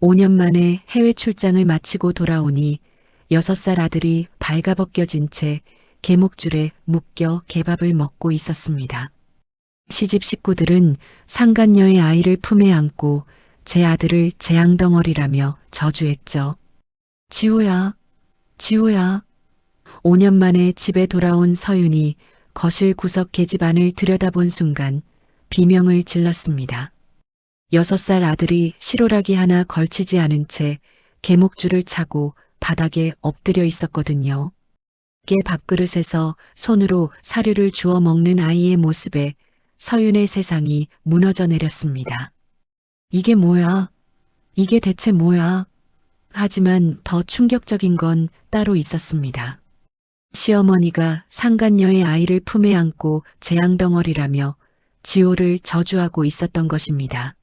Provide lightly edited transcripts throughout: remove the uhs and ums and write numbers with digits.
5년 만에 해외 출장을 마치고 돌아오니 6살 아들이 발가벗겨진 채 계목줄에 묶여 개밥을 먹고 있었습니다. 시집 식구들은 상간녀의 아이를 품에 안고 제 아들을 재앙덩어리라며 저주했죠. 지호야, 지호야. 5년 만에 집에 돌아온 서윤이 거실 구석 계집안을 들여다본 순간 비명을 질렀습니다. 6살 아들이 실오라기 하나 걸치지 않은 채 계목줄을 차고 바닥에 엎드려 있었거든요. 깨 밥그릇에서 손으로 사료를 주워 먹는 아이의 모습에 서윤의 세상이 무너져 내렸습니다. 이게 뭐야? 이게 대체 뭐야? 하지만 더 충격적인 건 따로 있었습니다. 시어머니가 상간녀의 아이를 품에 안고 재앙덩어리라며 지호를 저주하고 있었던 것입니다.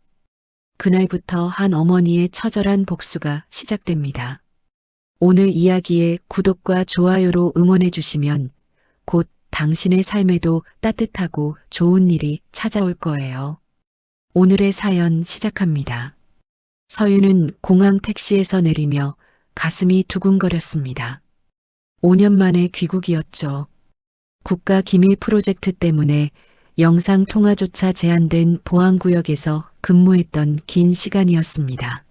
그날부터 한 어머니의 처절한 복수가 시작됩니다. 오늘 이야기에 구독과 좋아요로 응원해 주시면 곧 당신의 삶에도 따뜻하고 좋은 일이 찾아올 거예요. 오늘의 사연 시작합니다. 서윤은 공항 택시에서 내리며 가슴이 두근거렸습니다. 5년 만에 귀국이었죠. 국가 기밀 프로젝트 때문에 영상 통화조차 제한된 보안구역에서 근무했던 긴 시간이었습니다.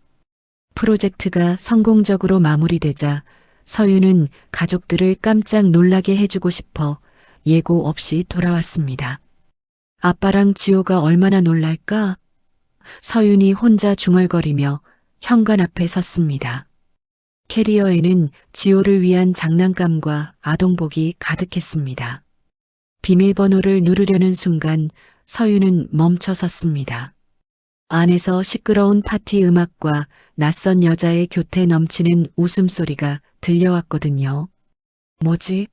프로젝트가 성공적으로 마무리되자 서윤은 가족들을 깜짝 놀라게 해주고 싶어 예고 없이 돌아왔습니다. 아빠랑 지호가 얼마나 놀랄까? 서윤이 혼자 중얼거리며 현관 앞에 섰습니다. 캐리어에는 지호를 위한 장난감과 아동복이 가득했습니다. 비밀번호를 누르려는 순간 서윤은 멈춰 섰습니다. 안에서 시끄러운 파티 음악과 낯선 여자의 교태 넘치는 웃음소리가 들려왔거든요. 뭐지?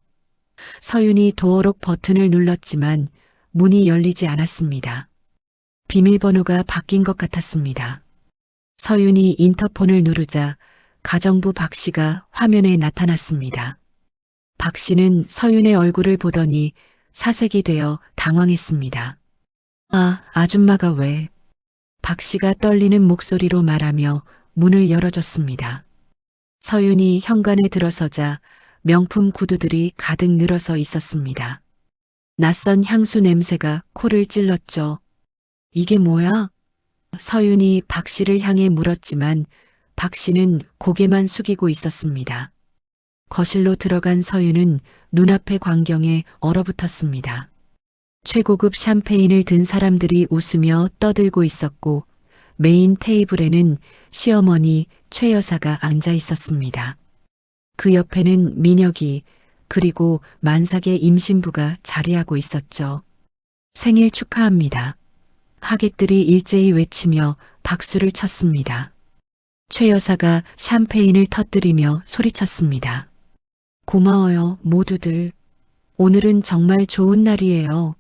서윤이 도어록 버튼을 눌렀지만 문이 열리지 않았습니다. 비밀번호가 바뀐 것 같았습니다. 서윤이 인터폰을 누르자 가정부 박 씨가 화면에 나타났습니다. 박 씨는 서윤의 얼굴을 보더니 사색이 되어 당황했습니다. 아, 아줌마가 왜? 박 씨가 떨리는 목소리로 말하며 문을 열어줬습니다. 서윤이 현관에 들어서자 명품 구두들이 가득 늘어서 있었습니다. 낯선 향수 냄새가 코를 찔렀죠. 이게 뭐야? 서윤이 박 씨를 향해 물었지만 박 씨는 고개만 숙이고 있었습니다. 거실로 들어간 서윤은 눈앞의 광경에 얼어붙었습니다. 최고급 샴페인을 든 사람들이 웃으며 떠들고 있었고 메인 테이블에는 시어머니 최 여사가 앉아 있었습니다. 그 옆에는 민혁이 그리고 만삭의 임신부가 자리하고 있었죠. 생일 축하합니다. 하객들이 일제히 외치며 박수를 쳤습니다. 최 여사가 샴페인을 터뜨리며 소리쳤습니다. 고마워요, 모두들. 오늘은 정말 좋은 날이에요.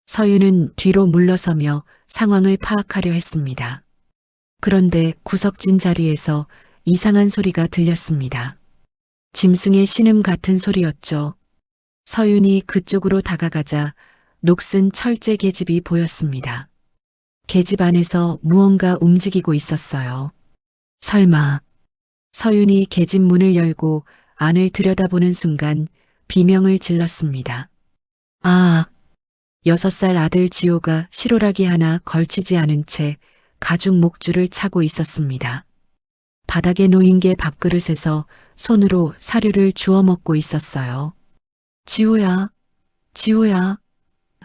서윤은 뒤로 물러서며 상황을 파악하려 했습니다. 그런데 구석진 자리에서 이상한 소리가 들렸습니다. 짐승의 신음 같은 소리였죠. 서윤이 그쪽으로 다가가자 녹슨 철제 계집이 보였습니다. 계집 안에서 무언가 움직이고 있었어요. 설마. 서윤이 계집 문을 열고 안을 들여다보는 순간 비명을 질렀습니다. 아! 6살 아들 지호가 실오라기 하나 걸치지 않은 채 가죽 목줄을 차고 있었습니다. 바닥에 놓인 게 밥그릇에서 손으로 사료를 주워 먹고 있었어요. 지호야, 지호야.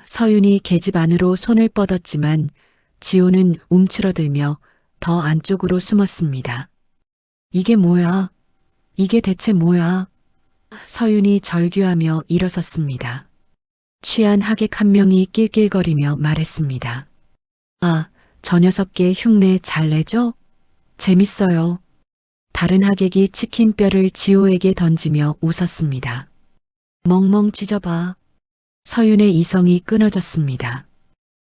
서윤이 계집 안으로 손을 뻗었지만 지호는 움츠러들며 더 안쪽으로 숨었습니다. 이게 뭐야? 이게 대체 뭐야? 서윤이 절규하며 일어섰습니다. 취한 하객 한 명이 낄낄거리며 말했습니다. 아, 저 녀석께 흉내 잘 내죠? 재밌어요. 다른 하객이 치킨뼈를 지호에게 던지며 웃었습니다. 멍멍 찢어봐. 서윤의 이성이 끊어졌습니다.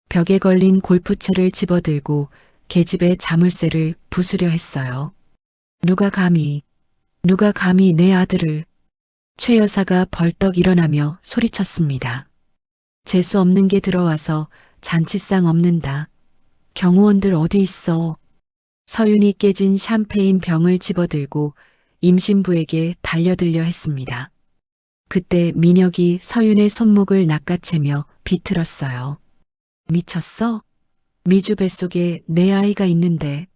벽에 걸린 골프채를 집어들고 계집의 자물쇠를 부수려 했어요. 누가 감히 내 아들을. 최 여사가 벌떡 일어나며 소리쳤습니다. 재수 없는 게 들어와서 잔치상 없는다. 경호원들 어디 있어? 서윤이 깨진 샴페인 병을 집어들고 임신부에게 달려들려 했습니다. 그때 민혁이 서윤의 손목을 낚아채며 비틀었어요. 미쳤어? 미주 뱃속에 내 아이가 있는데.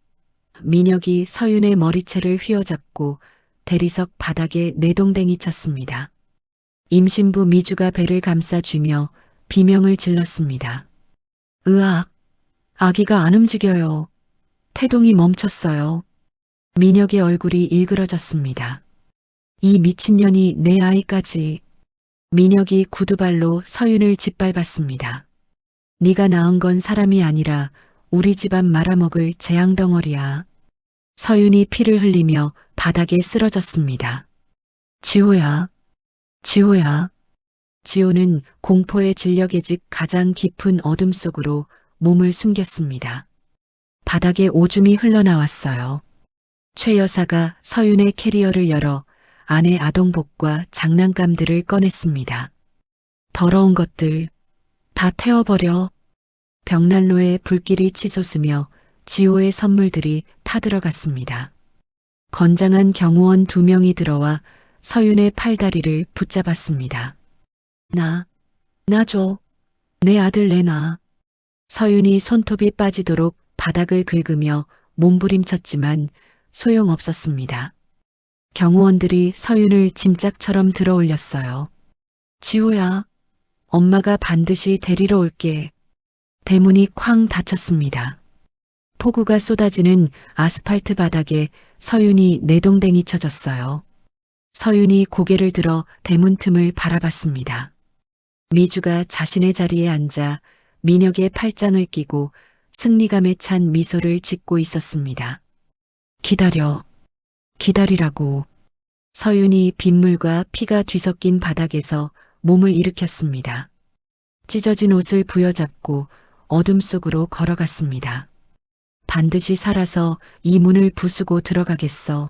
민혁이 서윤의 머리채를 휘어잡고 대리석 바닥에 내동댕이 쳤습니다. 임신부 미주가 배를 감싸쥐며 비명을 질렀습니다. 으악! 아기가 안 움직여요. 태동이 멈췄어요. 민혁의 얼굴이 일그러졌습니다. 이 미친년이 내 아이까지. 민혁이 구두발로 서윤을 짓밟았습니다. 네가 낳은 건 사람이 아니라 우리 집안 말아먹을 재앙덩어리야. 서윤이 피를 흘리며 바닥에 쓰러졌습니다. 지호야, 지호야. 지호는 공포에 질려개직 가장 깊은 어둠 속으로 몸을 숨겼습니다. 바닥에 오줌이 흘러나왔어요. 최 여사가 서윤의 캐리어를 열어 안에 아동복과 장난감들을 꺼냈습니다. 더러운 것들 다 태워버려. 벽난로에 불길이 치솟으며 지호의 선물들이 타들어갔습니다. 건장한 경호원 2명이 들어와 서윤의 팔다리를 붙잡았습니다. 나 줘. 내 아들 내놔. 서윤이 손톱이 빠지도록 바닥을 긁으며 몸부림쳤지만 소용없었습니다. 경호원들이 서윤을 짐짝처럼 들어올렸어요. 지호야, 엄마가 반드시 데리러 올게. 대문이 쾅 닫혔습니다. 폭우가 쏟아지는 아스팔트 바닥에 서윤이 내동댕이 쳐졌어요. 서윤이 고개를 들어 대문 틈을 바라봤습니다. 미주가 자신의 자리에 앉아 민혁의 팔짱을 끼고 승리감에 찬 미소를 짓고 있었습니다. 기다려. 기다리라고. 서윤이 빗물과 피가 뒤섞인 바닥에서 몸을 일으켰습니다. 찢어진 옷을 부여잡고 어둠 속으로 걸어갔습니다. 반드시 살아서 이 문을 부수고 들어가겠어.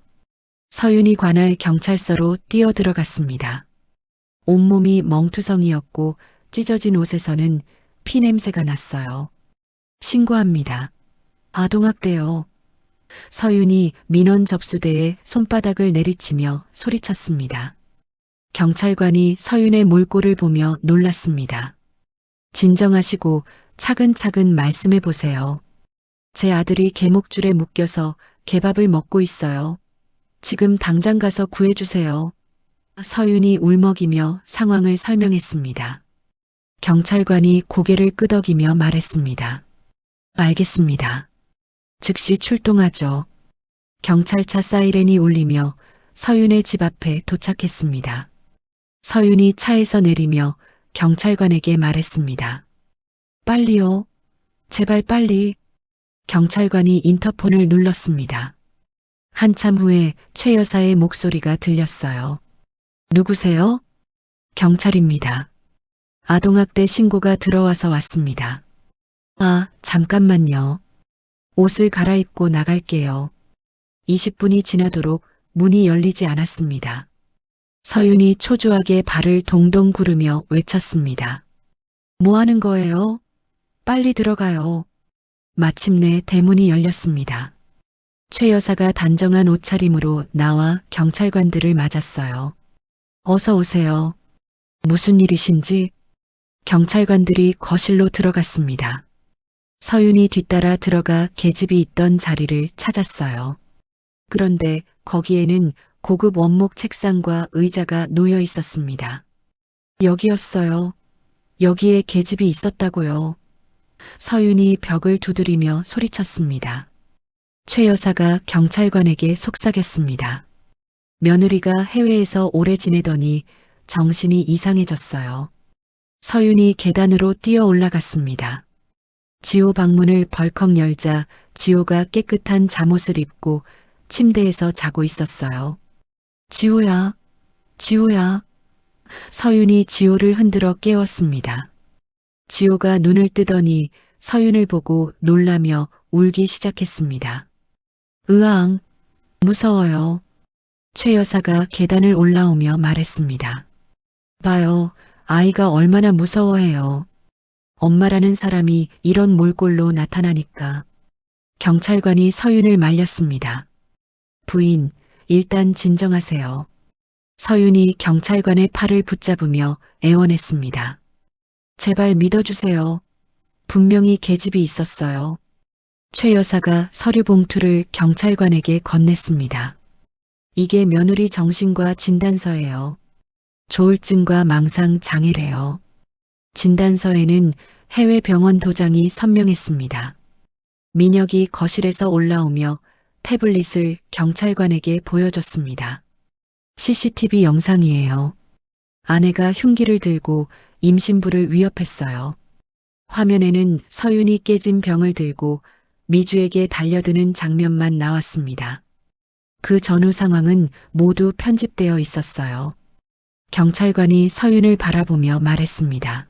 서윤이 관할 경찰서로 뛰어들어갔습니다. 온몸이 멍투성이었고 찢어진 옷에서는 피 냄새가 났어요. 신고합니다. 아동학대요. 서윤이 민원 접수대에 손바닥을 내리치며 소리쳤습니다. 경찰관이 서윤의 몰골을 보며 놀랐습니다. 진정하시고 차근차근 말씀해 보세요. 제 아들이 개목줄에 묶여서 개밥을 먹고 있어요. 지금 당장 가서 구해주세요. 서윤이 울먹이며 상황을 설명했습니다. 경찰관이 고개를 끄덕이며 말했습니다. 알겠습니다. 즉시 출동하죠. 경찰차 사이렌이 울리며 서윤의 집 앞에 도착했습니다. 서윤이 차에서 내리며 경찰관에게 말했습니다. 빨리요. 제발 빨리. 경찰관이 인터폰을 눌렀습니다. 한참 후에 최 여사의 목소리가 들렸어요. 누구세요? 경찰입니다. 아동학대 신고가 들어와서 왔습니다. 아, 잠깐만요. 옷을 갈아입고 나갈게요. 20분이 지나도록 문이 열리지 않았습니다. 서윤이 초조하게 발을 동동 구르며 외쳤습니다. 뭐 하는 거예요? 빨리 들어가요. 마침내 대문이 열렸습니다. 최 여사가 단정한 옷차림으로 나와 경찰관들을 맞았어요. 어서 오세요. 무슨 일이신지? 경찰관들이 거실로 들어갔습니다. 서윤이 뒤따라 들어가 계집이 있던 자리를 찾았어요. 그런데 거기에는 고급 원목 책상과 의자가 놓여 있었습니다. 여기였어요. 여기에 계집이 있었다고요. 서윤이 벽을 두드리며 소리쳤습니다. 최 여사가 경찰관에게 속삭였습니다. 며느리가 해외에서 오래 지내더니 정신이 이상해졌어요. 서윤이 계단으로 뛰어 올라갔습니다. 지호 방문을 벌컥 열자 지호가 깨끗한 잠옷을 입고 침대에서 자고 있었어요. 지호야, 지호야. 서윤이 지호를 흔들어 깨웠습니다. 지호가 눈을 뜨더니 서윤을 보고 놀라며 울기 시작했습니다. 으앙, 무서워요. 최 여사가 계단을 올라오며 말했습니다. 봐요, 아이가 얼마나 무서워해요. 엄마라는 사람이 이런 몰골로 나타나니까. 경찰관이 서윤을 말렸습니다. 부인, 일단 진정하세요. 서윤이 경찰관의 팔을 붙잡으며 애원했습니다. 제발 믿어주세요. 분명히 계집이 있었어요. 최 여사가 서류 봉투를 경찰관에게 건넸습니다. 이게 며느리 정신과 진단서예요. 조울증과 망상 장애래요. 진단서에는 해외 병원 도장이 선명했습니다. 민혁이 거실에서 올라오며 태블릿을 경찰관에게 보여줬습니다. CCTV 영상이에요. 아내가 흉기를 들고 임신부를 위협했어요. 화면에는 서윤이 깨진 병을 들고 미주에게 달려드는 장면만 나왔습니다. 그 전후 상황은 모두 편집되어 있었어요. 경찰관이 서윤을 바라보며 말했습니다.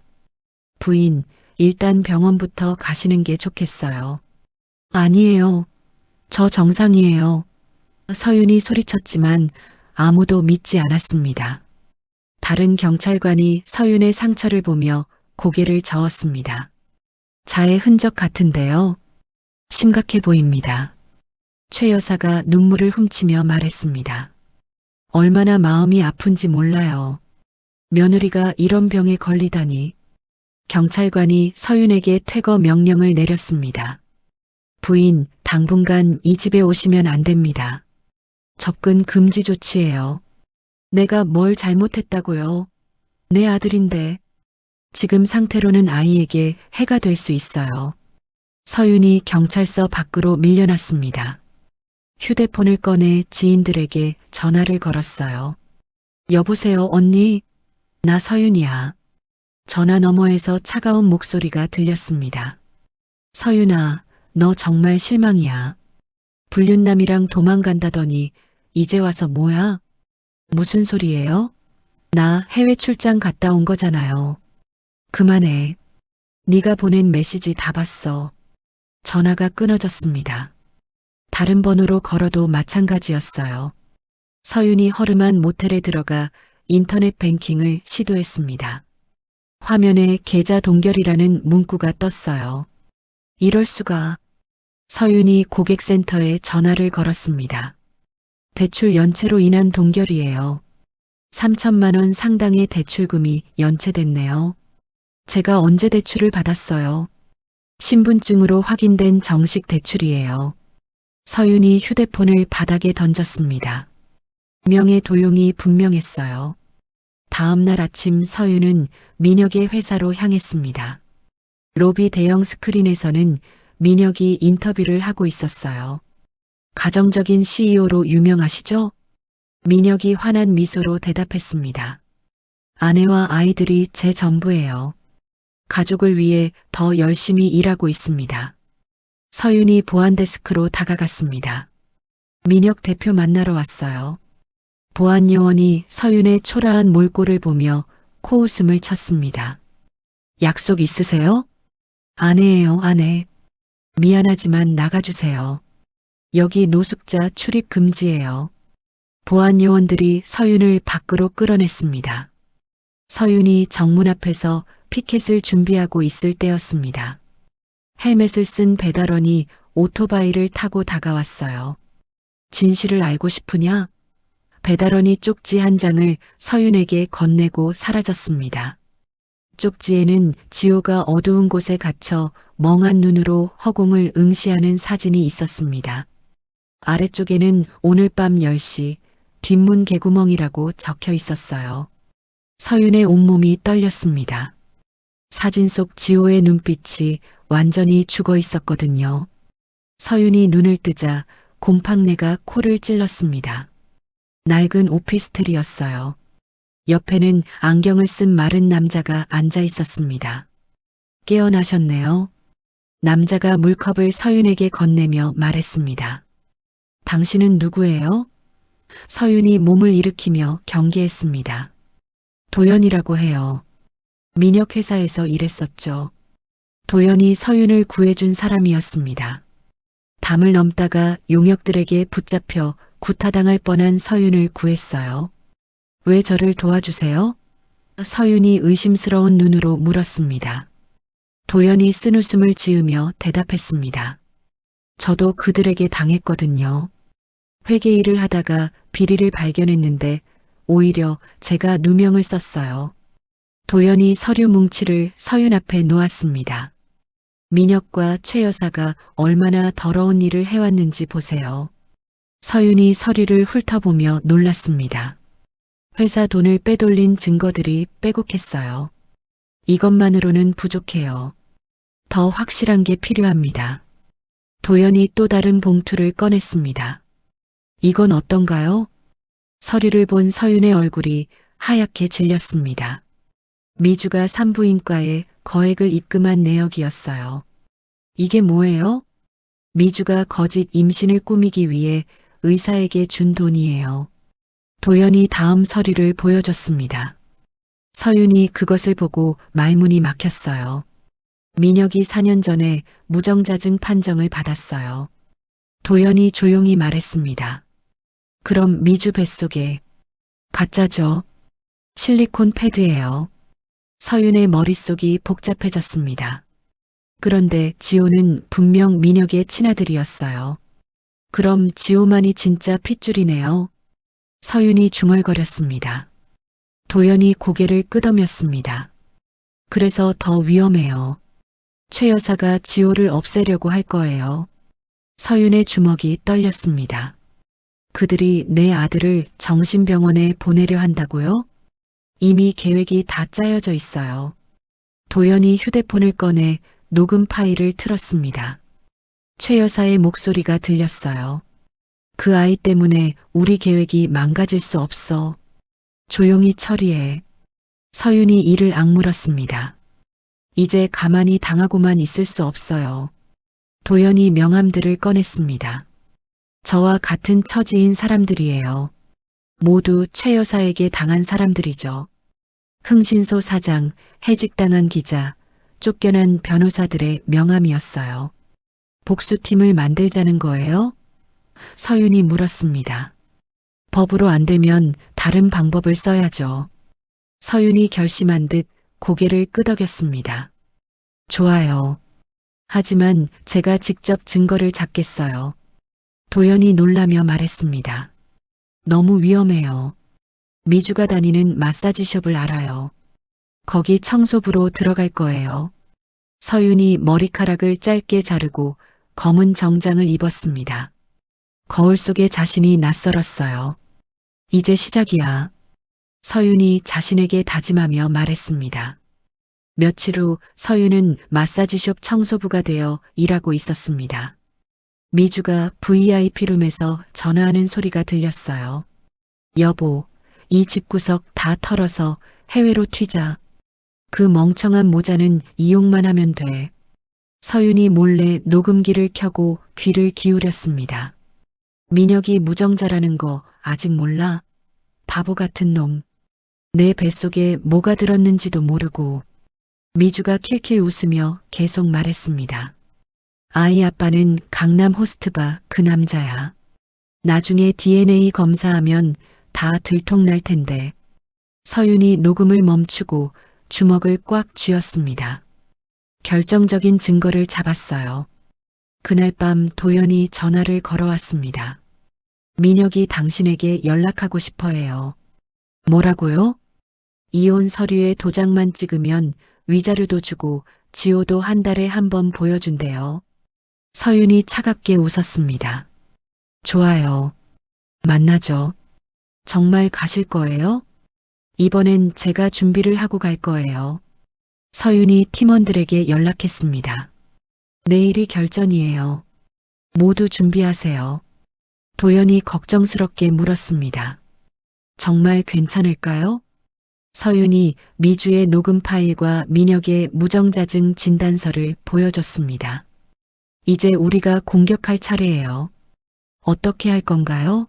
부인, 일단 병원부터 가시는 게 좋겠어요. 아니에요. 저 정상이에요. 서윤이 소리쳤지만 아무도 믿지 않았습니다. 다른 경찰관이 서윤의 상처를 보며 고개를 저었습니다. 자해 흔적 같은데요. 심각해 보입니다. 최 여사가 눈물을 훔치며 말했습니다. 얼마나 마음이 아픈지 몰라요. 며느리가 이런 병에 걸리다니. 경찰관이 서윤에게 퇴거 명령을 내렸습니다. 부인, 당분간 이 집에 오시면 안 됩니다. 접근 금지 조치예요. 내가 뭘 잘못했다고요? 내 아들인데. 지금 상태로는 아이에게 해가 될 수 있어요. 서윤이 경찰서 밖으로 밀려났습니다. 휴대폰을 꺼내 지인들에게 전화를 걸었어요. 여보세요, 언니? 나 서윤이야. 전화 너머에서 차가운 목소리가 들렸습니다. 서윤아, 너 정말 실망이야. 불륜남이랑 도망간다더니 이제 와서 뭐야? 무슨 소리예요? 나 해외 출장 갔다 온 거잖아요. 그만해. 네가 보낸 메시지 다 봤어. 전화가 끊어졌습니다. 다른 번호로 걸어도 마찬가지였어요. 서윤이 허름한 모텔에 들어가 인터넷 뱅킹을 시도했습니다. 화면에 계좌 동결이라는 문구가 떴어요. 이럴 수가. 서윤이 고객센터에 전화를 걸었습니다. 대출 연체로 인한 동결이에요. 3천만 원 상당의 대출금이 연체됐네요. 제가 언제 대출을 받았어요? 신분증으로 확인된 정식 대출이에요. 서윤이 휴대폰을 바닥에 던졌습니다. 명의 도용이 분명했어요. 다음 날 아침 서윤은 민혁의 회사로 향했습니다. 로비 대형 스크린에서는 민혁이 인터뷰를 하고 있었어요. 가정적인 CEO로 유명하시죠? 민혁이 환한 미소로 대답했습니다. 아내와 아이들이 제 전부예요. 가족을 위해 더 열심히 일하고 있습니다. 서윤이 보안 데스크로 다가갔습니다. 민혁 대표 만나러 왔어요. 보안 요원이 서윤의 초라한 몰골을 보며 코웃음을 쳤습니다. 약속 있으세요? 아내예요, 아내. 미안하지만 나가주세요. 여기 노숙자 출입 금지예요. 보안 요원들이 서윤을 밖으로 끌어냈습니다. 서윤이 정문 앞에서 피켓을 준비하고 있을 때였습니다. 헬멧을 쓴 배달원이 오토바이를 타고 다가왔어요. 진실을 알고 싶으냐? 배달원이 쪽지 한 장을 서윤에게 건네고 사라졌습니다. 쪽지에는 지호가 어두운 곳에 갇혀 멍한 눈으로 허공을 응시하는 사진이 있었습니다. 아래쪽에는 오늘 밤 10시 뒷문 개구멍이라고 적혀 있었어요. 서윤의 온몸이 떨렸습니다. 사진 속 지호의 눈빛이 완전히 죽어 있었거든요. 서윤이 눈을 뜨자 곰팡내가 코를 찔렀습니다. 낡은 오피스텔이었어요. 옆에는 안경을 쓴 마른 남자가 앉아 있었습니다. 깨어나셨네요. 남자가 물컵을 서윤에게 건네며 말했습니다. 당신은 누구예요? 서윤이 몸을 일으키며 경계했습니다. 도연이라고 해요. 민혁 회사에서 일했었죠. 도연이 서윤을 구해준 사람이었습니다. 담을 넘다가 용역들에게 붙잡혀 구타당할 뻔한 서윤을 구했어요. 왜 저를 도와주세요? 서윤이 의심스러운 눈으로 물었습니다. 도연이 쓴웃음을 지으며 대답했습니다. 저도 그들에게 당했거든요. 회계 일을 하다가 비리를 발견했는데 오히려 제가 누명을 썼어요. 도연이 서류 뭉치를 서윤 앞에 놓았습니다. 민혁과 최 여사가 얼마나 더러운 일을 해왔는지 보세요. 서윤이 서류를 훑어보며 놀랐습니다. 회사 돈을 빼돌린 증거들이 빼곡했어요. 이것만으로는 부족해요. 더 확실한 게 필요합니다. 도연이 또 다른 봉투를 꺼냈습니다. 이건 어떤가요? 서류를 본 서윤의 얼굴이 하얗게 질렸습니다. 미주가 산부인과에 거액을 입금한 내역이었어요. 이게 뭐예요? 미주가 거짓 임신을 꾸미기 위해 의사에게 준 돈이에요. 도연이 다음 서류를 보여줬습니다. 서윤이 그것을 보고 말문이 막혔어요. 민혁이 4년 전에 무정자증 판정을 받았어요. 도연이 조용히 말했습니다. 그럼 미주 뱃속에 가짜죠. 실리콘 패드예요. 서윤의 머릿속이 복잡해졌습니다. 그런데 지호는 분명 민혁의 친아들이었어요. 그럼 지호만이 진짜 핏줄이네요. 서윤이 중얼거렸습니다. 도연이 고개를 끄덕였습니다. 그래서 더 위험해요. 최 여사가 지호를 없애려고 할 거예요. 서윤의 주먹이 떨렸습니다. 그들이 내 아들을 정신병원에 보내려 한다고요? 이미 계획이 다 짜여져 있어요. 도연이 휴대폰을 꺼내 녹음 파일을 틀었습니다. 최 여사의 목소리가 들렸어요. 그 아이 때문에 우리 계획이 망가질 수 없어. 조용히 처리해. 서윤이 이를 악물었습니다. 이제 가만히 당하고만 있을 수 없어요. 도연이 명함들을 꺼냈습니다. 저와 같은 처지인 사람들이에요. 모두 최 여사에게 당한 사람들이죠. 흥신소 사장, 해직당한 기자, 쫓겨난 변호사들의 명함이었어요. 복수팀을 만들자는 거예요? 서윤이 물었습니다. 법으로 안 되면 다른 방법을 써야죠. 서윤이 결심한 듯 고개를 끄덕였습니다. 좋아요. 하지만 제가 직접 증거를 잡겠어요. 도연이 놀라며 말했습니다. 너무 위험해요. 미주가 다니는 마사지숍을 알아요. 거기 청소부로 들어갈 거예요. 서윤이 머리카락을 짧게 자르고 검은 정장을 입었습니다. 거울 속에 자신이 낯설었어요. 이제 시작이야. 서윤이 자신에게 다짐하며 말했습니다. 며칠 후 서윤은 마사지숍 청소부가 되어 일하고 있었습니다. 미주가 VIP룸에서 전화하는 소리가 들렸어요. 여보, 이 집구석 다 털어서 해외로 튀자. 그 멍청한 모자는 이용만 하면 돼. 서윤이 몰래 녹음기를 켜고 귀를 기울였습니다. 민혁이 무정자라는 거 아직 몰라? 바보 같은 놈. 내 뱃속에 뭐가 들었는지도 모르고. 미주가 킬킬 웃으며 계속 말했습니다. 아이 아빠는 강남 호스트바 그 남자야. 나중에 DNA 검사하면 다 들통날 텐데. 서윤이 녹음을 멈추고 주먹을 꽉 쥐었습니다. 결정적인 증거를 잡았어요. 그날 밤 도연이 전화를 걸어왔습니다. 민혁이 당신에게 연락하고 싶어 해요. 뭐라고요? 이혼 서류에 도장만 찍으면 위자료도 주고 지호도 한 달에 한 번 보여준대요. 서윤이 차갑게 웃었습니다. 좋아요. 만나죠. 정말 가실 거예요? 이번엔 제가 준비를 하고 갈 거예요. 서윤이 팀원들에게 연락했습니다. 내일이 결전이에요. 모두 준비하세요. 도연이 걱정스럽게 물었습니다. 정말 괜찮을까요? 서윤이 미주의 녹음 파일과 민혁의 무정자증 진단서를 보여줬습니다. 이제 우리가 공격할 차례예요. 어떻게 할 건가요?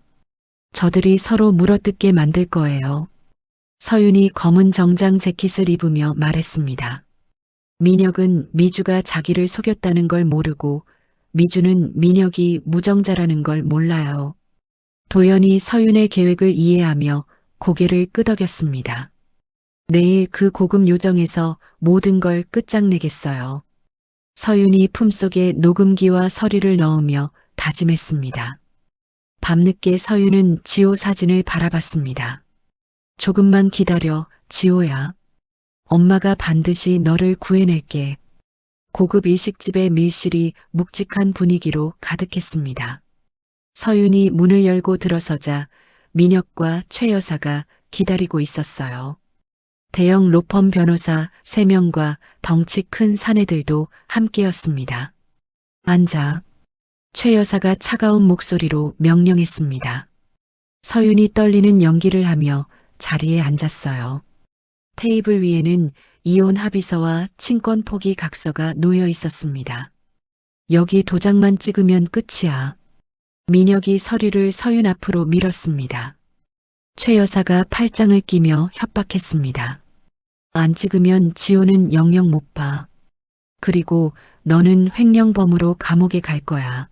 저들이 서로 물어뜯게 만들 거예요. 서윤이 검은 정장 재킷을 입으며 말했습니다. 민혁은 미주가 자기를 속였다는 걸 모르고 미주는 민혁이 무정자라는 걸 몰라요. 도연이 서윤의 계획을 이해하며 고개를 끄덕였습니다. 내일 그 고급 요정에서 모든 걸 끝장내겠어요. 서윤이 품속에 녹음기와 서류를 넣으며 다짐했습니다. 밤늦게 서윤은 지호 사진을 바라봤습니다. 조금만 기다려, 지호야. 엄마가 반드시 너를 구해낼게. 고급 일식집의 밀실이 묵직한 분위기로 가득했습니다. 서윤이 문을 열고 들어서자 민혁과 최 여사가 기다리고 있었어요. 대형 로펌 변호사 3명과 덩치 큰 사내들도 함께였습니다. 앉아. 최 여사가 차가운 목소리로 명령했습니다. 서윤이 떨리는 연기를 하며 자리에 앉았어요. 테이블 위에는 이혼 합의서와 친권 포기 각서가 놓여 있었습니다. 여기 도장만 찍으면 끝이야. 민혁이 서류를 서윤 앞으로 밀었습니다. 최 여사가 팔짱을 끼며 협박했습니다. 안 찍으면 지호는 영영 못 봐. 그리고 너는 횡령범으로 감옥에 갈 거야.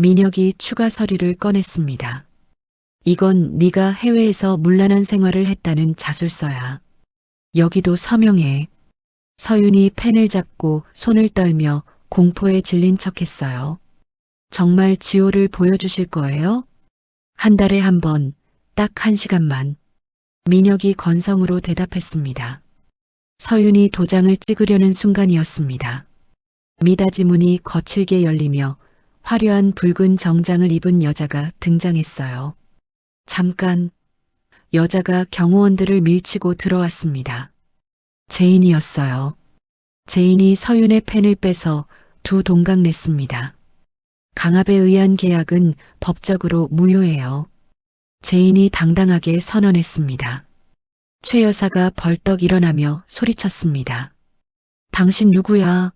민혁이 추가 서류를 꺼냈습니다. 이건 네가 해외에서 문란한 생활을 했다는 자술서야. 여기도 서명해. 서윤이 펜을 잡고 손을 떨며 공포에 질린 척했어요. 정말 지호를 보여주실 거예요? 한 달에 한 번, 딱 1시간만. 민혁이 건성으로 대답했습니다. 서윤이 도장을 찍으려는 순간이었습니다. 미닫이 문이 거칠게 열리며 화려한 붉은 정장을 입은 여자가 등장했어요. 잠깐. 여자가 경호원들을 밀치고 들어왔습니다. 제인이었어요. 제인이 서윤의 펜을 빼서 2 동강 냈습니다. 강압에 의한 계약은 법적으로 무효해요. 제인이 당당하게 선언했습니다. 최 여사가 벌떡 일어나며 소리쳤습니다. 당신 누구야?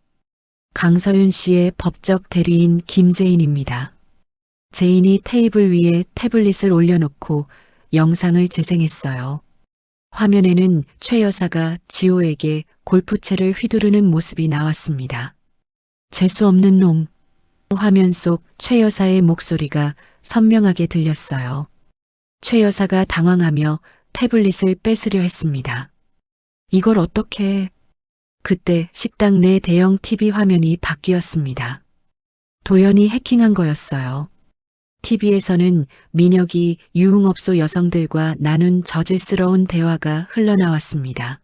강서윤 씨의 법적 대리인 김제인입니다. 제인이 테이블 위에 태블릿을 올려놓고 영상을 재생했어요. 화면에는 최 여사가 지호에게 골프채를 휘두르는 모습이 나왔습니다. 재수 없는 놈. 화면 속 최 여사의 목소리가 선명하게 들렸어요. 최 여사가 당황하며 태블릿을 뺏으려 했습니다. 이걸 어떻게... 그때 식당 내 대형 TV 화면이 바뀌었습니다. 도연이 해킹한 거였어요. TV에서는 민혁이 유흥업소 여성들과 나눈 저질스러운 대화가 흘러나왔습니다.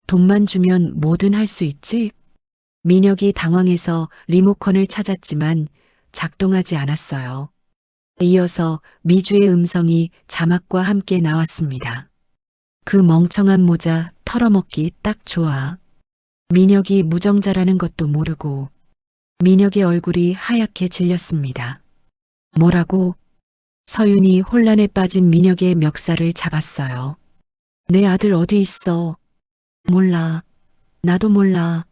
돈만 주면 뭐든 할 수 있지? 민혁이 당황해서 리모컨을 찾았지만 작동하지 않았어요. 이어서 미주의 음성이 자막과 함께 나왔습니다. 그 멍청한 모자 털어먹기 딱 좋아. 민혁이 무정자라는 것도 모르고. 민혁의 얼굴이 하얗게 질렸습니다. 뭐라고? 서윤이 혼란에 빠진 민혁의 멱살을 잡았어요. 내 아들 어디 있어? 몰라. 나도 몰라.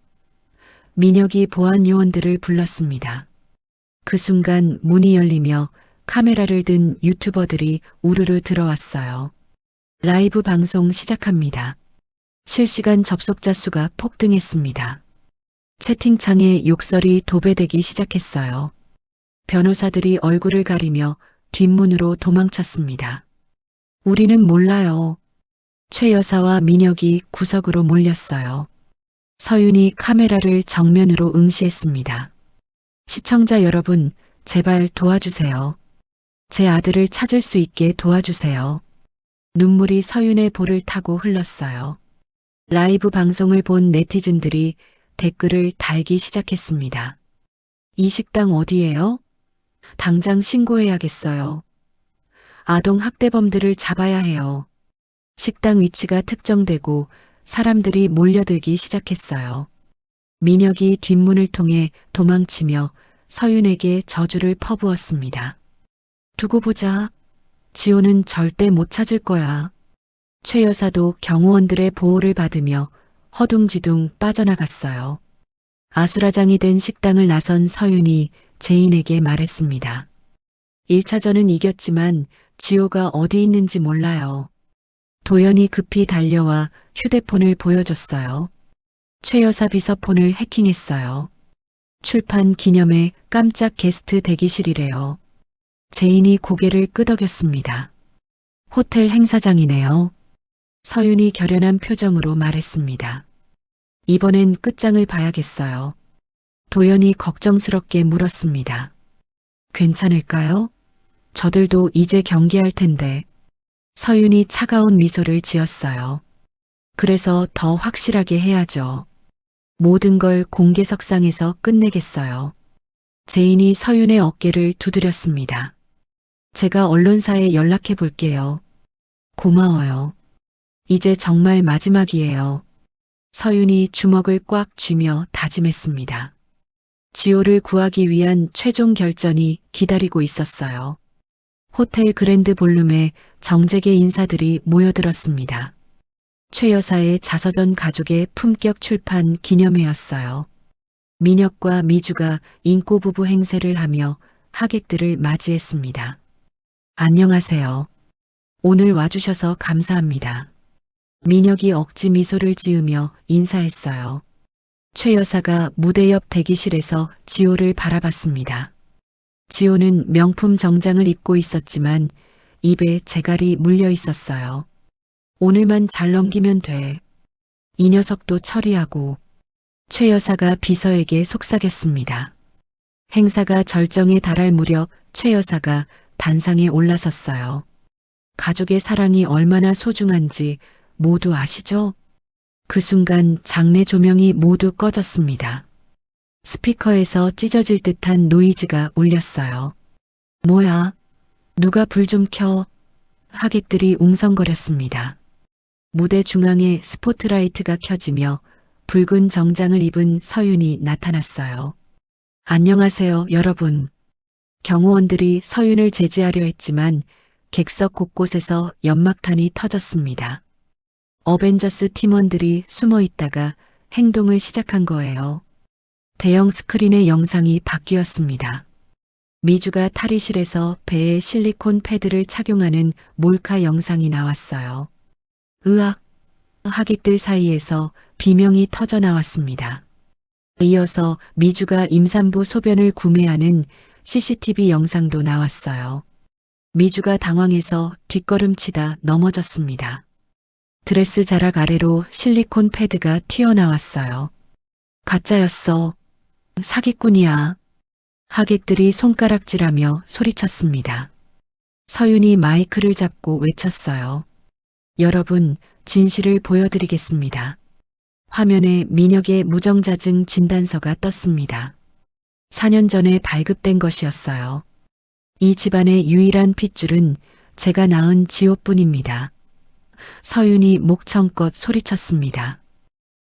민혁이 보안 요원들을 불렀습니다. 그 순간 문이 열리며 카메라를 든 유튜버들이 우르르 들어왔어요. 라이브 방송 시작합니다. 실시간 접속자 수가 폭등했습니다. 채팅창에 욕설이 도배되기 시작했어요. 변호사들이 얼굴을 가리며 뒷문으로 도망쳤습니다. 우리는 몰라요. 최 여사와 민혁이 구석으로 몰렸어요. 서윤이 카메라를 정면으로 응시했습니다. 시청자 여러분, 제발 도와주세요. 제 아들을 찾을 수 있게 도와주세요. 눈물이 서윤의 볼을 타고 흘렀어요. 라이브 방송을 본 네티즌들이 댓글을 달기 시작했습니다. 이 식당 어디예요? 당장 신고해야겠어요. 아동 학대범들을 잡아야 해요. 식당 위치가 특정되고 사람들이 몰려들기 시작했어요. 민혁이 뒷문을 통해 도망치며 서윤에게 저주를 퍼부었습니다. 두고 보자. 지호는 절대 못 찾을 거야. 최 여사도 경호원들의 보호를 받으며 허둥지둥 빠져나갔어요. 아수라장이 된 식당을 나선 서윤이 제인에게 말했습니다. 1차전은 이겼지만 지호가 어디 있는지 몰라요. 도연이 급히 달려와 휴대폰을 보여줬어요. 최 여사 비서폰을 해킹했어요. 출판 기념회 깜짝 게스트 대기실이래요. 제인이 고개를 끄덕였습니다. 호텔 행사장이네요. 서윤이 결연한 표정으로 말했습니다. 이번엔 끝장을 봐야겠어요. 도연이 걱정스럽게 물었습니다. 괜찮을까요? 저들도 이제 경기할 텐데. 서윤이 차가운 미소를 지었어요. 그래서 더 확실하게 해야죠. 모든 걸 공개석상에서 끝내겠어요. 제인이 서윤의 어깨를 두드렸습니다. 제가 언론사에 연락해 볼게요. 고마워요. 이제 정말 마지막이에요. 서윤이 주먹을 꽉 쥐며 다짐했습니다. 지호를 구하기 위한 최종 결전이 기다리고 있었어요. 호텔 그랜드 볼룸에 정재계 인사들이 모여들었습니다. 최 여사의 자서전 가족의 품격 출판 기념회였어요. 민혁과 미주가 인꼬부부 행세를 하며 하객들을 맞이했습니다. 안녕하세요. 오늘 와주셔서 감사합니다. 민혁이 억지 미소를 지으며 인사했어요. 최 여사가 무대 옆 대기실에서 지호를 바라봤습니다. 지호는 명품 정장을 입고 있었지만 입에 재갈이 물려 있었어요. 오늘만 잘 넘기면 돼. 이 녀석도 처리하고. 최 여사가 비서에게 속삭였습니다. 행사가 절정에 달할 무렵 최 여사가 단상에 올라섰어요. 가족의 사랑이 얼마나 소중한지 모두 아시죠? 그 순간 장례 조명이 모두 꺼졌습니다. 스피커에서 찢어질 듯한 노이즈가 울렸어요. 뭐야? 누가 불 좀 켜? 하객들이 웅성거렸습니다. 무대 중앙에 스포트라이트가 켜지며 붉은 정장을 입은 서윤이 나타났어요. 안녕하세요, 여러분. 경호원들이 서윤을 제지하려 했지만 객석 곳곳에서 연막탄이 터졌습니다. 어벤져스 팀원들이 숨어 있다가 행동을 시작한 거예요. 대형 스크린의 영상이 바뀌었습니다. 미주가 탈의실에서 배에 실리콘 패드를 착용하는 몰카 영상이 나왔어요. 으악! 하객들 사이에서 비명이 터져 나왔습니다. 이어서 미주가 임산부 소변을 구매하는 CCTV 영상도 나왔어요. 미주가 당황해서 뒷걸음치다 넘어졌습니다. 드레스 자락 아래로 실리콘 패드가 튀어나왔어요. 가짜였어. 사기꾼이야. 하객들이 손가락질하며 소리쳤습니다. 서윤이 마이크를 잡고 외쳤어요. 여러분, 진실을 보여드리겠습니다. 화면에 민혁의 무정자증 진단서가 떴습니다. 4년 전에 발급된 것이었어요. 이 집안의 유일한 핏줄은 제가 낳은 지호뿐입니다. 서윤이 목청껏 소리쳤습니다.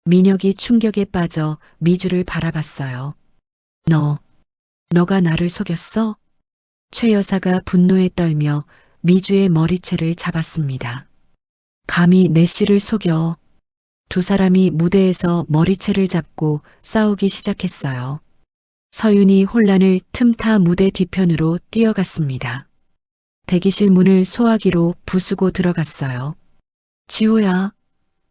민혁이 충격에 빠져 미주를 바라봤어요. 너가 나를 속였어? 최 여사가 분노에 떨며 미주의 머리채를 잡았습니다. 감히 내 씨를 속여. 두 사람이 무대에서 머리채를 잡고 싸우기 시작했어요. 서윤이 혼란을 틈타 무대 뒤편으로 뛰어갔습니다. 대기실 문을 소화기로 부수고 들어갔어요. 지호야.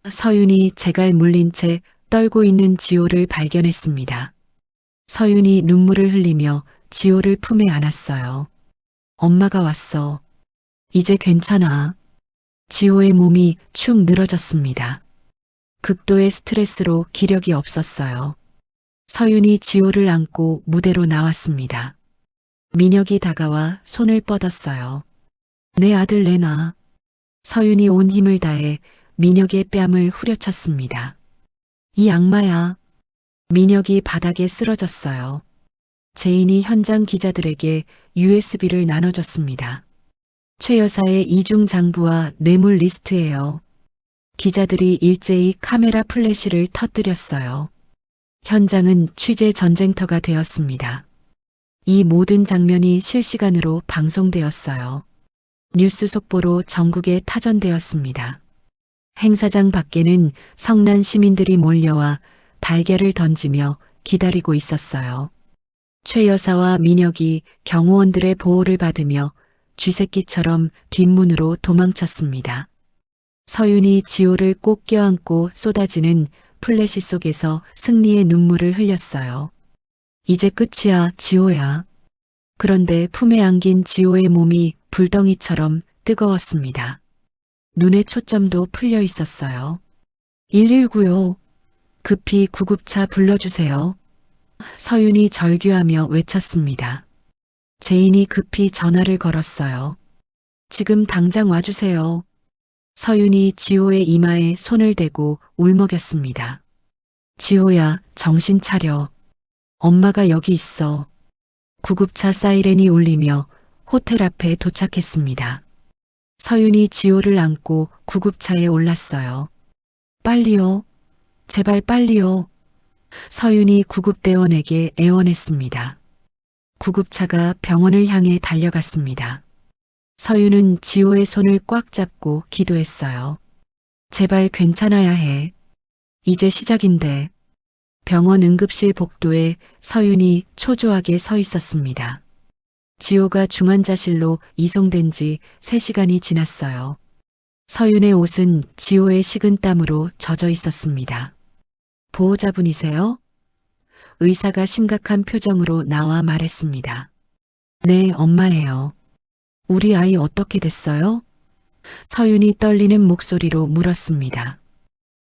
서윤이 재갈 물린 채 떨고 있는 지호를 발견했습니다. 서윤이 눈물을 흘리며 지호를 품에 안았어요. 엄마가 왔어. 이제 괜찮아. 지호의 몸이 축 늘어졌습니다. 극도의 스트레스로 기력이 없었어요. 서윤이 지호를 안고 무대로 나왔습니다. 민혁이 다가와 손을 뻗었어요. 내 아들 내놔. 서윤이 온 힘을 다해 민혁의 뺨을 후려쳤습니다. 이 악마야. 민혁이 바닥에 쓰러졌어요. 제인이 현장 기자들에게 USB를 나눠줬습니다. 최 여사의 이중 장부와 뇌물 리스트예요. 기자들이 일제히 카메라 플래시를 터뜨렸어요. 현장은 취재 전쟁터가 되었습니다. 이 모든 장면이 실시간으로 방송되었어요. 뉴스 속보로 전국에 타전되었습니다. 행사장 밖에는 성난 시민들이 몰려와 달걀을 던지며 기다리고 있었어요. 최 여사와 민혁이 경호원들의 보호를 받으며 쥐새끼처럼 뒷문으로 도망쳤습니다. 서윤이 지호를 꼭 껴안고 쏟아지는 플래시 속에서 승리의 눈물을 흘렸어요. 이제 끝이야, 지호야. 그런데 품에 안긴 지호의 몸이 불덩이처럼 뜨거웠습니다. 눈의 초점도 풀려 있었어요. 119요. 급히 구급차 불러주세요. 서윤이 절규하며 외쳤습니다. 제인이 급히 전화를 걸었어요. 지금 당장 와주세요. 서윤이 지호의 이마에 손을 대고 울먹였습니다. 지호야, 정신 차려. 엄마가 여기 있어. 구급차 사이렌이 울리며 호텔 앞에 도착했습니다. 서윤이 지호를 안고 구급차에 올랐어요. 빨리요. 제발 빨리요. 서윤이 구급대원에게 애원했습니다. 구급차가 병원을 향해 달려갔습니다. 서윤은 지호의 손을 꽉 잡고 기도했어요. 제발 괜찮아야 해. 이제 시작인데. 병원 응급실 복도에 서윤이 초조하게 서 있었습니다. 지호가 중환자실로 이송된 지 3시간이 지났어요. 서윤의 옷은 지호의 식은 땀으로 젖어 있었습니다. 보호자분이세요? 의사가 심각한 표정으로 나와 말했습니다. 네, 엄마예요. 우리 아이 어떻게 됐어요? 서윤이 떨리는 목소리로 물었습니다.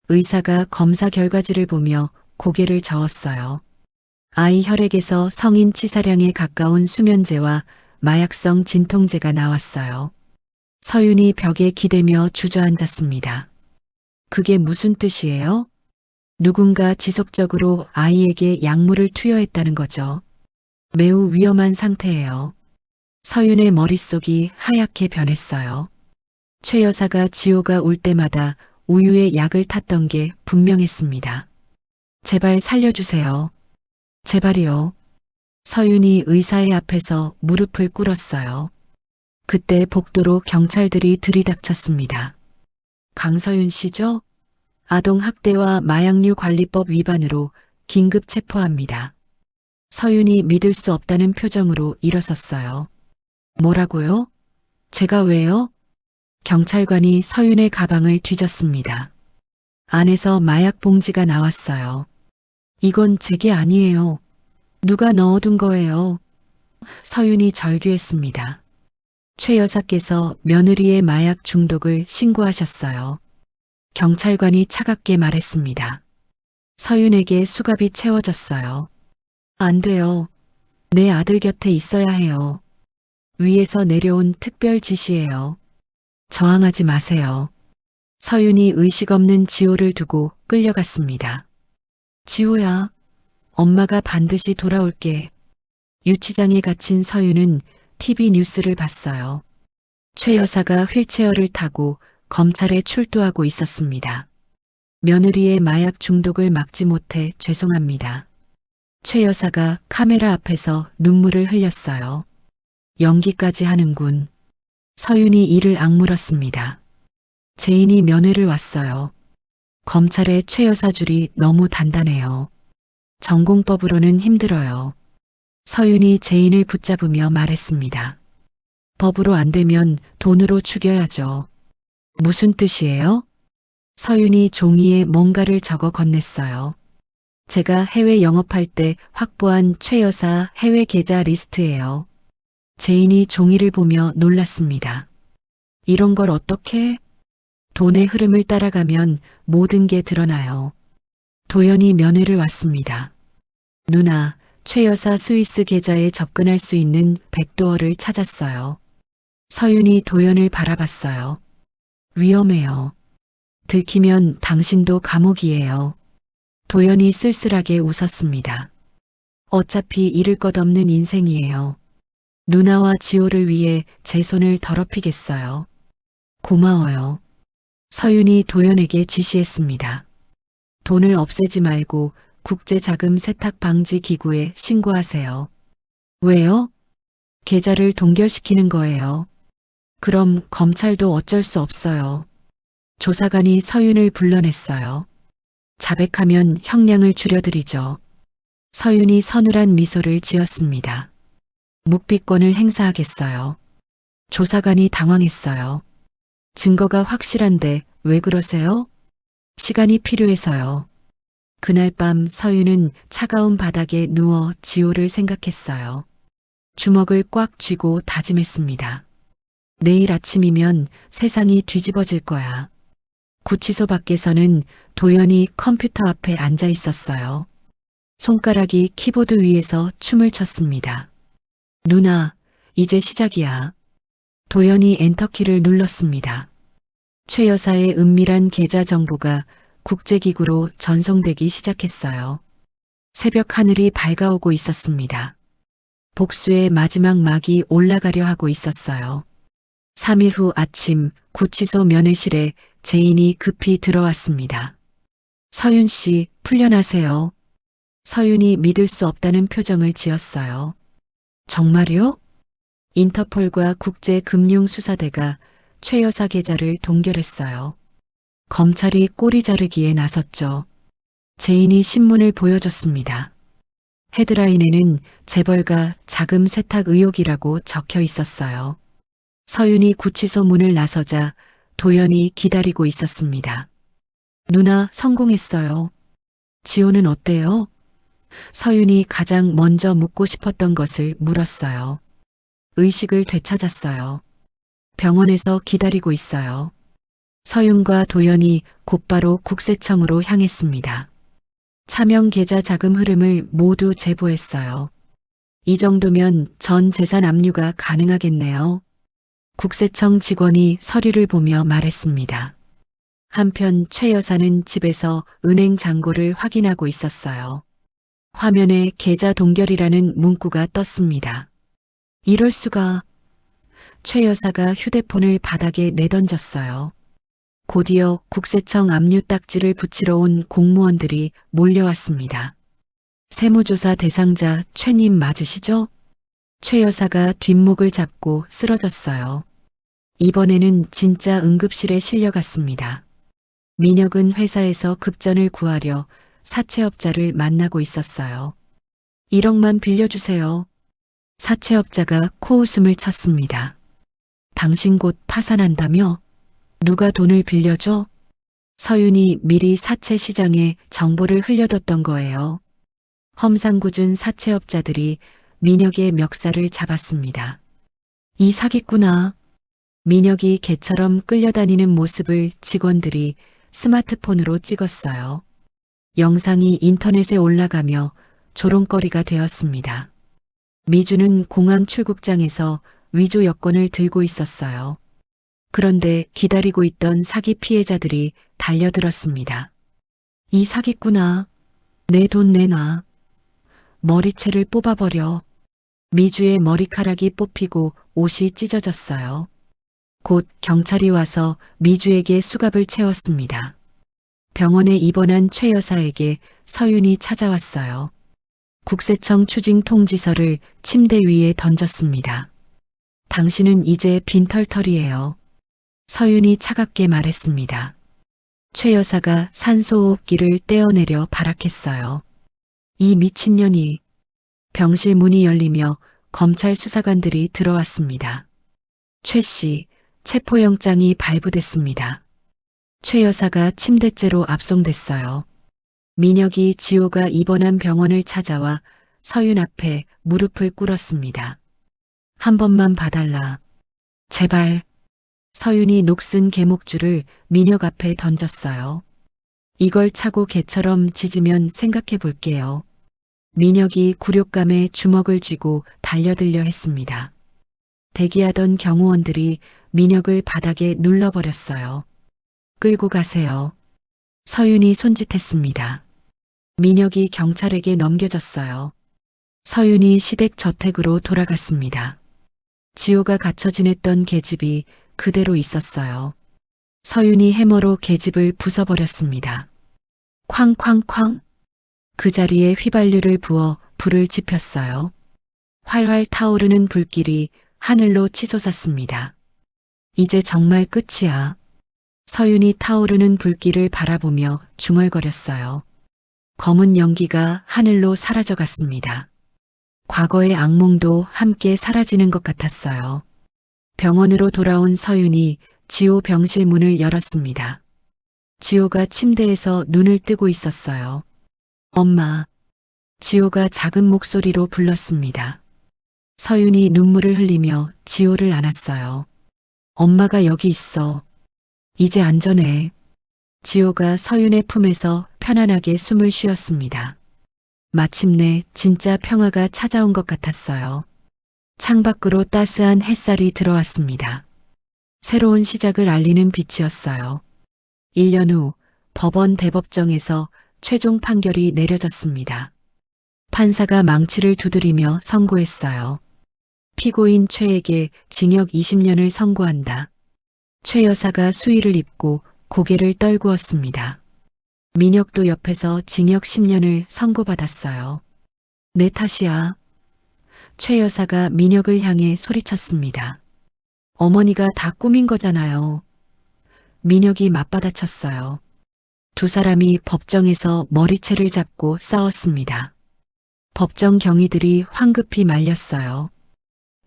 의사가 검사 결과지를 보며 고개를 저었어요. 아이 혈액에서 성인 치사량에 가까운 수면제와 마약성 진통제가 나왔어요. 서윤이 벽에 기대며 주저앉았습니다. 그게 무슨 뜻이에요? 누군가 지속적으로 아이에게 약물을 투여했다는 거죠. 매우 위험한 상태예요. 서윤의 머릿속이 하얗게 변했어요. 최 여사가 지호가 울 때마다 우유에 약을 탔던 게 분명했습니다. 제발 살려주세요. 제발이요. 서윤이 의사의 앞에서 무릎을 꿇었어요. 그때 복도로 경찰들이 들이닥쳤습니다. 강서윤 씨죠? 아동학대와 마약류 관리법 위반으로 긴급 체포합니다. 서윤이 믿을 수 없다는 표정으로 일어섰어요. 뭐라고요? 제가 왜요? 경찰관이 서윤의 가방을 뒤졌습니다. 안에서 마약 봉지가 나왔어요. 이건 제게 아니에요. 누가 넣어둔 거예요. 서윤이 절규했습니다. 최 여사께서 며느리의 마약 중독을 신고하셨어요. 경찰관이 차갑게 말했습니다. 서윤에게 수갑이 채워졌어요. 안 돼요. 내 아들 곁에 있어야 해요. 위에서 내려온 특별 지시예요. 저항하지 마세요. 서윤이 의식 없는 지호를 두고 끌려갔습니다. 지호야, 엄마가 반드시 돌아올게. 유치장에 갇힌 서윤은 TV 뉴스를 봤어요. 최 여사가 휠체어를 타고 검찰에 출두하고 있었습니다. 며느리의 마약 중독을 막지 못해 죄송합니다. 최 여사가 카메라 앞에서 눈물을 흘렸어요. 연기까지 하는군. 서윤이 이를 악물었습니다. 제인이 면회를 왔어요. 검찰의 최 여사 줄이 너무 단단해요. 전공법으로는 힘들어요. 서윤이 제인을 붙잡으며 말했습니다. 법으로 안 되면 돈으로 죽여야죠. 무슨 뜻이에요? 서윤이 종이에 뭔가를 적어 건넸어요. 제가 해외 영업할 때 확보한 최 여사 해외 계좌 리스트예요. 제인이 종이를 보며 놀랐습니다. 이런 걸 어떻게? 돈의 흐름을 따라가면 모든 게 드러나요. 도연이 면회를 왔습니다. 누나, 최 여사 스위스 계좌에 접근할 수 있는 백도어를 찾았어요. 서윤이 도연을 바라봤어요. 위험해요. 들키면 당신도 감옥이에요. 도연이 쓸쓸하게 웃었습니다. 어차피 잃을 것 없는 인생이에요. 누나와 지호를 위해 제 손을 더럽히겠어요. 고마워요. 서윤이 도연에게 지시했습니다. 돈을 없애지 말고 국제자금 세탁 방지 기구에 신고하세요. 왜요? 계좌를 동결시키는 거예요. 그럼 검찰도 어쩔 수 없어요. 조사관이 서윤을 불러냈어요. 자백하면 형량을 줄여드리죠. 서윤이 서늘한 미소를 지었습니다. 묵비권을 행사하겠어요. 조사관이 당황했어요. 증거가 확실한데 왜 그러세요? 시간이 필요해서요. 그날 밤 서윤은 차가운 바닥에 누워 지호를 생각했어요. 주먹을 꽉 쥐고 다짐했습니다. 내일 아침이면 세상이 뒤집어질 거야. 구치소 밖에서는 도연이 컴퓨터 앞에 앉아 있었어요. 손가락이 키보드 위에서 춤을 췄습니다. 누나, 이제 시작이야. 도연이 엔터키를 눌렀습니다. 최 여사의 은밀한 계좌 정보가 국제기구로 전송되기 시작했어요. 새벽 하늘이 밝아오고 있었습니다. 복수의 마지막 막이 올라가려 하고 있었어요. 3일 후 아침 구치소 면회실에 제인이 급히 들어왔습니다. 서윤 씨, 풀려나세요. 서윤이 믿을 수 없다는 표정을 지었어요. 정말요? 인터폴과 국제금융수사대가 최 여사 계좌를 동결했어요. 검찰이 꼬리 자르기에 나섰죠. 제인이 신문을 보여줬습니다. 헤드라인에는 재벌가 자금 세탁 의혹이라고 적혀 있었어요. 서윤이 구치소 문을 나서자 도연이 기다리고 있었습니다. 누나, 성공했어요. 지호는 어때요? 서윤이 가장 먼저 묻고 싶었던 것을 물었어요. 의식을 되찾았어요. 병원에서 기다리고 있어요. 서윤과 도연이 곧바로 국세청으로 향했습니다. 차명 계좌 자금 흐름을 모두 제보했어요. 이 정도면 전 재산 압류가 가능하겠네요. 국세청 직원이 서류를 보며 말했습니다. 한편 최 여사는 집에서 은행 잔고를 확인하고 있었어요. 화면에 계좌 동결이라는 문구가 떴습니다. 이럴 수가. 최 여사가 휴대폰을 바닥에 내던졌어요. 곧이어 국세청 압류 딱지를 붙이러 온 공무원들이 몰려왔습니다. 세무조사 대상자 최님 맞으시죠? 최 여사가 뒷목을 잡고 쓰러졌어요. 이번에는 진짜 응급실에 실려갔습니다. 민혁은 회사에서 급전을 구하려 사채업자를 만나고 있었어요. 1억만 빌려주세요. 사채업자가 코웃음을 쳤습니다. 당신 곧 파산한다며? 누가 돈을 빌려줘? 서윤이 미리 사채 시장에 정보를 흘려뒀던 거예요. 험상궂은 사채업자들이 민혁의 멱살을 잡았습니다. 이 사기꾼아. 민혁이 개처럼 끌려다니는 모습을 직원들이 스마트폰으로 찍었어요. 영상이 인터넷에 올라가며 조롱거리가 되었습니다. 미주는 공항 출국장에서 위조 여권을 들고 있었어요. 그런데 기다리고 있던 사기 피해자들이 달려들었습니다. 이 사기꾼아, 내 돈 내놔. 머리채를 뽑아버려. 미주의 머리카락이 뽑히고 옷이 찢어졌어요. 곧 경찰이 와서 미주에게 수갑을 채웠습니다. 병원에 입원한 최 여사에게 서윤이 찾아왔어요. 국세청 추징 통지서를 침대 위에 던졌습니다. 당신은 이제 빈털털이에요. 서윤이 차갑게 말했습니다. 최 여사가 산소호흡기를 떼어내려 발악했어요. 이 미친년이. 병실 문이 열리며 검찰 수사관들이 들어왔습니다. 최 씨, 체포영장이 발부됐습니다. 최 여사가 침대째로 압송됐어요. 민혁이 지호가 입원한 병원을 찾아와 서윤 앞에 무릎을 꿇었습니다. 한 번만 봐달라. 제발. 서윤이 녹슨 개목줄을 민혁 앞에 던졌어요. 이걸 차고 개처럼 짖으면 생각해 볼게요. 민혁이 굴욕감에 주먹을 쥐고 달려들려 했습니다. 대기하던 경호원들이 민혁을 바닥에 눌러버렸어요. 끌고 가세요. 서윤이 손짓했습니다. 민혁이 경찰에게 넘겨졌어요. 서윤이 시댁 저택으로 돌아갔습니다. 지호가 갇혀 지냈던 계집이 그대로 있었어요. 서윤이 해머로 계집을 부숴버렸습니다. 쾅쾅쾅. 그 자리에 휘발유를 부어 불을 지폈어요. 활활 타오르는 불길이 하늘로 치솟았습니다. 이제 정말 끝이야. 서윤이 타오르는 불길을 바라보며 중얼거렸어요. 검은 연기가 하늘로 사라져갔습니다. 과거의 악몽도 함께 사라지는 것 같았어요. 병원으로 돌아온 서윤이 지호 병실 문을 열었습니다. 지호가 침대에서 눈을 뜨고 있었어요. 엄마. 지호가 작은 목소리로 불렀습니다. 서윤이 눈물을 흘리며 지호를 안았어요. 엄마가 여기 있어. 이제 안전해. 지호가 서윤의 품에서 편안하게 숨을 쉬었습니다. 마침내 진짜 평화가 찾아온 것 같았어요. 창밖으로 따스한 햇살이 들어왔습니다. 새로운 시작을 알리는 빛이었어요. 1년 후 법원 대법정에서 최종 판결이 내려졌습니다. 판사가 망치를 두드리며 선고했어요. 피고인 최에게 징역 20년을 선고한다. 최 여사가 수의를 입고 고개를 떨구었습니다. 민혁도 옆에서 징역 10년을 선고받았어요. 내 탓이야. 최 여사가 민혁을 향해 소리쳤습니다. 어머니가 다 꾸민 거잖아요. 민혁이 맞받아쳤어요. 두 사람이 법정에서 머리채를 잡고 싸웠습니다. 법정 경위들이 황급히 말렸어요.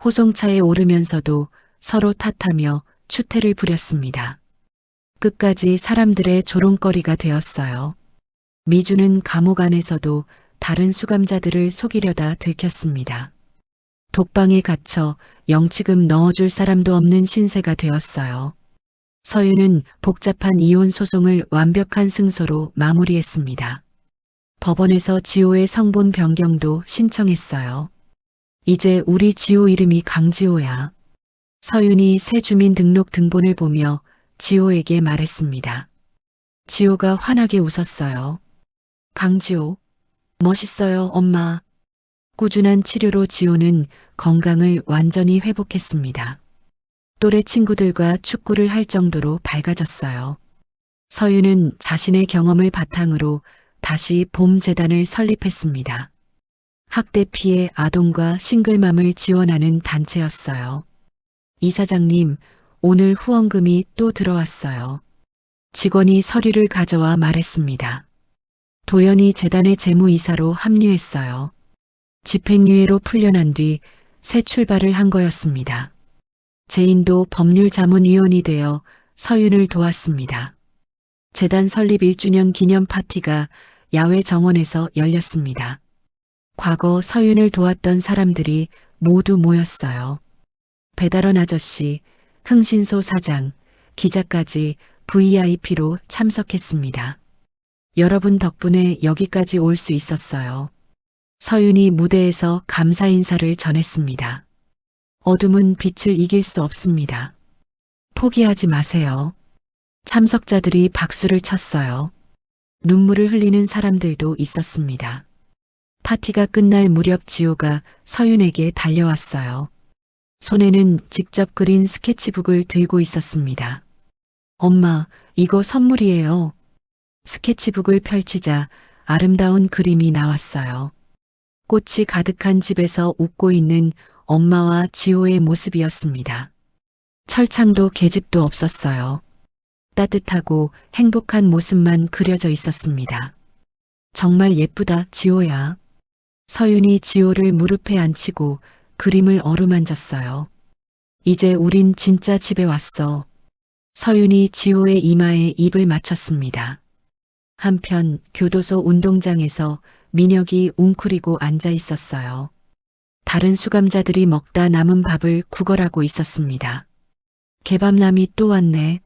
호송차에 오르면서도 서로 탓하며 추태를 부렸습니다. 끝까지 사람들의 조롱거리가 되었어요. 미주는 감옥 안에서도 다른 수감자들을 속이려다 들켰습니다. 독방에 갇혀 영치금 넣어줄 사람도 없는 신세가 되었어요. 서윤은 복잡한 이혼 소송을 완벽한 승소로 마무리했습니다. 법원에서 지호의 성본 변경도 신청했어요. 이제 우리 지호 이름이 강지호야. 서윤이 새 주민등록 등본을 보며 지호에게 말했습니다. 지호가 환하게 웃었어요. 강지호, 멋있어요, 엄마. 꾸준한 치료로 지호는 건강을 완전히 회복했습니다. 또래 친구들과 축구를 할 정도로 밝아졌어요. 서윤은 자신의 경험을 바탕으로 다시 봄재단을 설립했습니다. 학대 피해 아동과 싱글맘을 지원하는 단체였어요. 이사장님, 오늘 후원금이 또 들어왔어요. 직원이 서류를 가져와 말했습니다. 도연이 재단의 재무이사로 합류했어요. 집행유예로 풀려난 뒤 새 출발을 한 거였습니다. 재인도 법률자문위원이 되어 서윤을 도왔습니다. 재단 설립 1주년 기념 파티가 야외 정원에서 열렸습니다. 과거 서윤을 도왔던 사람들이 모두 모였어요. 배달원 아저씨, 흥신소 사장, 기자까지 VIP로 참석했습니다. 여러분 덕분에 여기까지 올 수 있었어요. 서윤이 무대에서 감사 인사를 전했습니다. 어둠은 빛을 이길 수 없습니다. 포기하지 마세요. 참석자들이 박수를 쳤어요. 눈물을 흘리는 사람들도 있었습니다. 파티가 끝날 무렵 지호가 서윤에게 달려왔어요. 손에는 직접 그린 스케치북을 들고 있었습니다. 엄마, 이거 선물이에요. 스케치북을 펼치자 아름다운 그림이 나왔어요. 꽃이 가득한 집에서 웃고 있는 엄마와 지호의 모습이었습니다. 철창도 계집도 없었어요. 따뜻하고 행복한 모습만 그려져 있었습니다. 정말 예쁘다, 지호야. 서윤이 지호를 무릎에 앉히고 그림을 어루만졌어요. 이제 우린 진짜 집에 왔어. 서윤이 지호의 이마에 입을 맞췄습니다. 한편 교도소 운동장에서 민혁이 웅크리고 앉아 있었어요. 다른 수감자들이 먹다 남은 밥을 구걸하고 있었습니다. 개밥남이 또 왔네.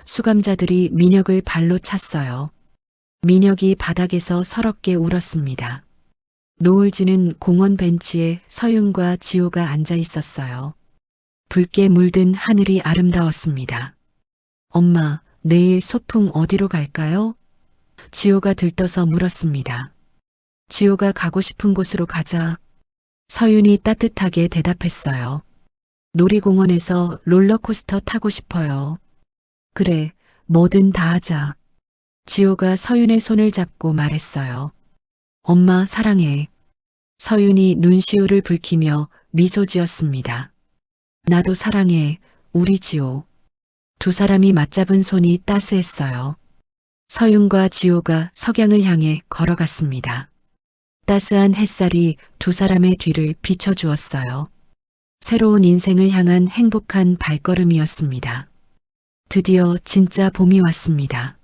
수감자들이 민혁을 발로 찼어요. 민혁이 바닥에서 서럽게 울었습니다. 노을 지는 공원 벤치에 서윤과 지호가 앉아 있었어요. 붉게 물든 하늘이 아름다웠습니다. 엄마, 내일 소풍 어디로 갈까요? 지호가 들떠서 물었습니다. 지호가 가고 싶은 곳으로 가자. 서윤이 따뜻하게 대답했어요. 놀이공원에서 롤러코스터 타고 싶어요. 그래, 뭐든 다 하자. 지호가 서윤의 손을 잡고 말했어요. 엄마 사랑해. 서윤이 눈시울을 붉히며 미소 지었습니다. 나도 사랑해, 우리 지호. 두 사람이 맞잡은 손이 따스했어요. 서윤과 지호가 석양을 향해 걸어갔습니다. 따스한 햇살이 두 사람의 뒤를 비춰주었어요. 새로운 인생을 향한 행복한 발걸음이었습니다. 드디어 진짜 봄이 왔습니다.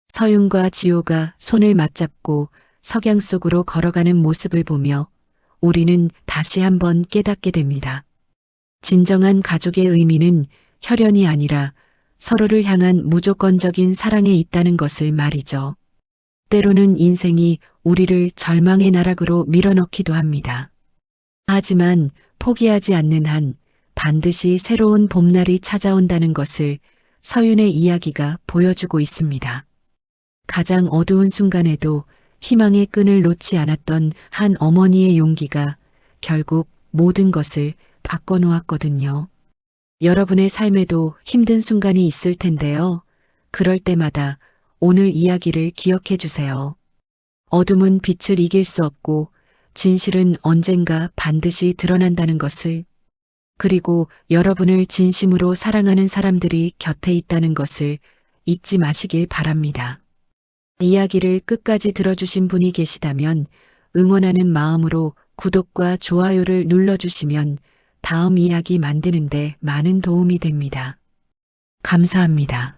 서윤과 지호가 손을 맞잡고 석양 속으로 걸어가는 모습을 보며 우리는 다시 한번 깨닫게 됩니다. 진정한 가족의 의미는 혈연이 아니라 서로를 향한 무조건적인 사랑에 있다는 것을 말이죠. 때로는 인생이 우리를 절망의 나락으로 밀어넣기도 합니다. 하지만 포기하지 않는 한 반드시 새로운 봄날이 찾아온다는 것을 서윤의 이야기가 보여주고 있습니다. 가장 어두운 순간에도 희망의 끈을 놓지 않았던 한 어머니의 용기가 결국 모든 것을 바꿔놓았거든요. 여러분의 삶에도 힘든 순간이 있을 텐데요. 그럴 때마다 오늘 이야기를 기억해 주세요. 어둠은 빛을 이길 수 없고 진실은 언젠가 반드시 드러난다는 것을, 그리고 여러분을 진심으로 사랑하는 사람들이 곁에 있다는 것을 잊지 마시길 바랍니다. 이야기를 끝까지 들어주신 분이 계시다면 응원하는 마음으로 구독과 좋아요를 눌러주시면 다음 이야기 만드는데 많은 도움이 됩니다. 감사합니다.